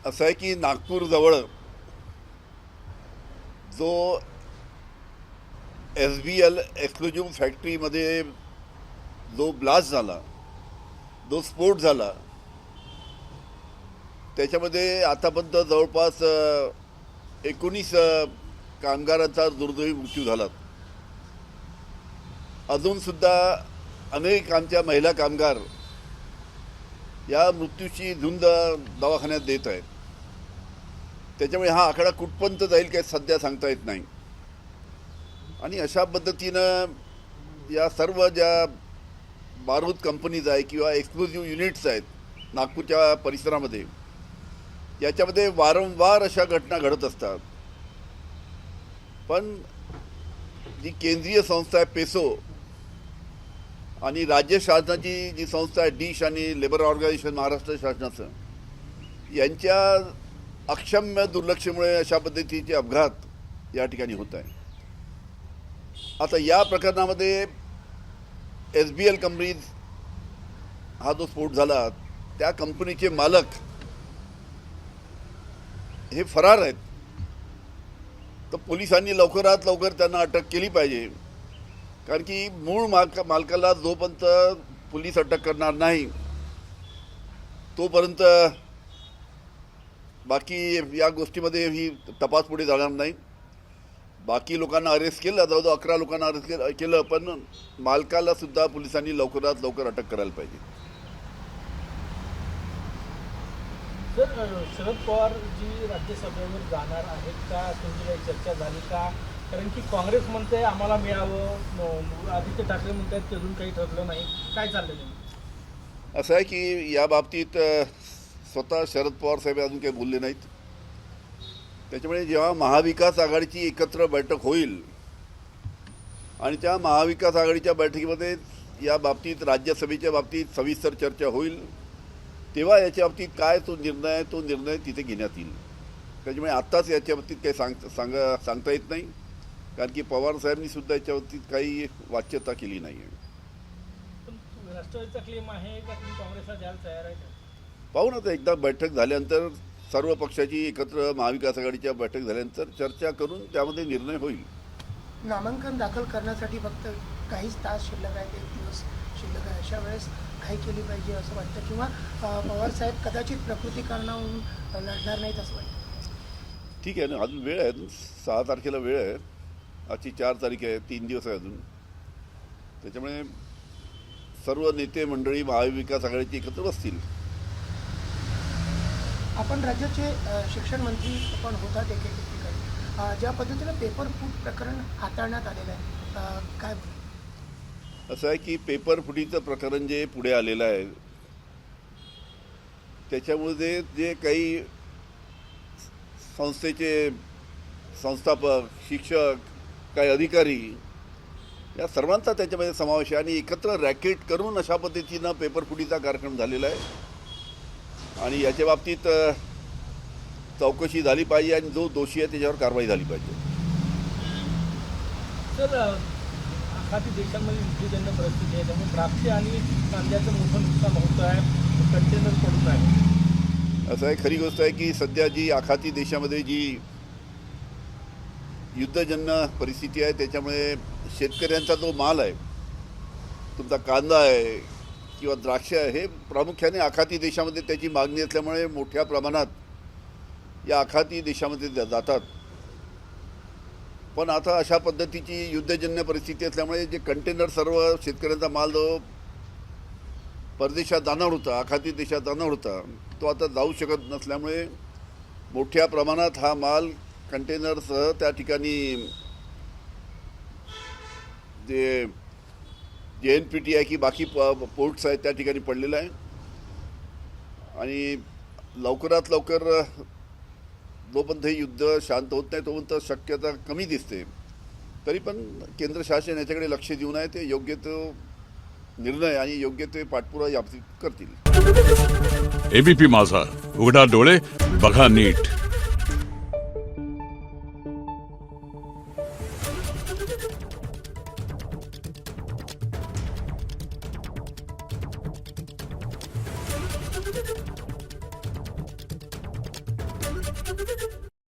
असं आहे की नागपूरजवळ जो SBL एक्सक्लुझिव्ह फॅक्टरीमध्ये जो ब्लास्ट झाला, जो स्फोट झाला, त्याच्यामध्ये आतापर्यंत जवळपास 19 कामगारांचा दुर्दैवी मृत्यू झाला. अजूनसुद्धा अनेक आमच्या महिला कामगार या मृत्यूची झुंज दवाखान्यात देत आहेत. त्याच्यामुळे हा आकडा कुठपर्यंत जाईल काही सध्या सांगता येत नाही. आणि अशा पद्धतीनं या सर्व ज्या बारूद कंपनीज आहे किंवा एक्सक्लुझिव्ह युनिट्स आहेत नागपूरच्या परिसरामध्ये, याच्यामध्ये वारंवार अशा घटना घडत असतात. पण जी केंद्रीय संस्था आहे पेसो आणि राज्य शासनाची जी संस्था आहे डिश आणि लेबर ऑर्गनायझेशन महाराष्ट्र शासनाचं, यांच्या अक्षम्य दुर्लक्षामुळे अशा पद्धतीचे अपघात या ठिकाणी होत आहे. आता या प्रकरणामध्ये SBL कंपनीज हा जो स्फोट झाला त्या कंपनीचे मालक हे फरार आहेत. तर पोलिसांनी लवकरात लवकर त्यांना अटक केली पाहिजे, कारण की मूळ मालकाला जोपर्यंत पोलीस अटक करणार नाही तोपर्यंत बाकी या गोष्टीमध्ये ही तपास पुढे जाणार नाही. बाकी लोकांना अरेस्ट केलं, जवळजवळ 11 लोकांना अरेस्ट केलं, पण मालकाला सुद्धा पोलिसांनी लवकरात लवकर अटक करायला पाहिजे. सर, शरद पवार जी राज्यसभेवर जाणार आहेत का, तुमची काही चर्चा झाली का? कारण की काँग्रेस म्हणते आम्हाला मिळावं, आदित्य ठाकरे म्हणतात अजून काही ठरलं नाही, काय चाललं? असं आहे की या बाबतीत स्वतः शरद पवार साहेब अजून काही बोलले नाहीत. त्याच्यामुळे जेव्हा महाविकास आघाडीची एकत्र बैठक होईल आणि त्या महाविकास आघाडीच्या बैठकीमध्ये या बाबतीत राज्यसभेच्या बाबतीत सविस्तर चर्चा होईल, तेव्हा याच्या बाबतीत काय तो निर्णय तिथे घेण्यात येईल. त्याच्यामुळे आत्ताच याच्या बाबतीत काही सांगता येत नाही, कारण की पवार साहेबांनी सुद्धा याच्या बाबतीत काही वाच्यता केली नाही आहे. राष्ट्रवादीचा क्लेम आहे का तुम्ही काँग्रेसला द्यायला तयार आहे? पाहू ना, आता एकदा बैठक झाल्यानंतर सर्व पक्षाची एकत्र महाविकास आघाडीच्या बैठक झाल्यानंतर चर्चा करून त्यामध्ये निर्णय होईल. नामांकन दाखल करण्यासाठी फक्त काहीच तास शिल्लक आहेत, 1 दिवस शिल्लक आहे. अशा वेळेस काही केली पाहिजे असं वाटतं, किंवा पवार साहेब कदाचित प्रकृती कारणावरून लढणार नाहीत असं वाटतं? ठीक आहे ना, अजून वेळ आहे, अजून 6 तारखेला वेळ आहे. आजची 4 तारीख आहे, 3 दिवस आहे अजून. त्याच्यामुळे सर्व नेते मंडळी महाविकास आघाडीची एकत्र बसतील. आपण राज्याचे शिक्षण मंत्री पण होतात एक ठिकाणी, ज्या पद्धतीनं पेपर फूट प्रकरण हाताळण्यात आलेलं आहे, काय? असं आहे की पेपर फुटीचं प्रकरण जे पुढे आलेलं आहे त्याच्यामध्ये जे काही संस्थेचे संस्थापक, शिक्षक, काही अधिकारी या सर्वांचा त्याच्यामध्ये समावेश आहे आणि एकत्र रॅकेट करून अशा पद्धतीनं पेपर फुटीचा कार्यक्रम झालेला आहे. आणि याच्या बाबतीत चौकशी झाली पाहिजे आणि जो दोषी आहे त्याच्यावर कारवाई झाली पाहिजे. सर, आखाती देशांमध्ये युद्धजन्य परिस्थिती आहे, त्यामुळे द्राक्ष आणि कांद्याचं मोठं नुकसान होतं आहे, कंटेनर पडून आहे. असं आहे, खरी गोष्ट आहे की सध्या जी आखाती देशामध्ये जी युद्धजन्य परिस्थिती आहे त्याच्यामुळे शेतकऱ्यांचा जो माल आहे, तुमचा कांदा आहे किंवा द्राक्ष आहे, हे प्रामुख्याने आखाती देशामध्ये त्याची मागणी असल्यामुळे मोठ्या प्रमाणात या आखाती देशामध्ये जातात. पण आता अशा पद्धतीची युद्धजन्य परिस्थिती असल्यामुळे जे कंटेनर सर्व शेतकऱ्यांचा माल जो परदेशात जाणार होता, आखाती देशात जाणार होता, तो आता जाऊ शकत नसल्यामुळे मोठ्या प्रमाणात हा माल कंटेनरसह त्या ठिकाणी जे NPT आहे की बाकी पोर्ट्स आहेत त्या ठिकाणी पडलेलं आहे. आणि लवकरात लवकर जोपर्यंत हे युद्ध शांत होत नाही तोपर्यंत शक्यता कमी दिसते. तरी पण केंद्र शासन याच्याकडे लक्ष देऊन आहे, ते योग्य तो निर्णय आणि योग्य ते पाठपुरावा याबाबतीत करतील. ABP माझा, उघडा डोळे बघा नीट.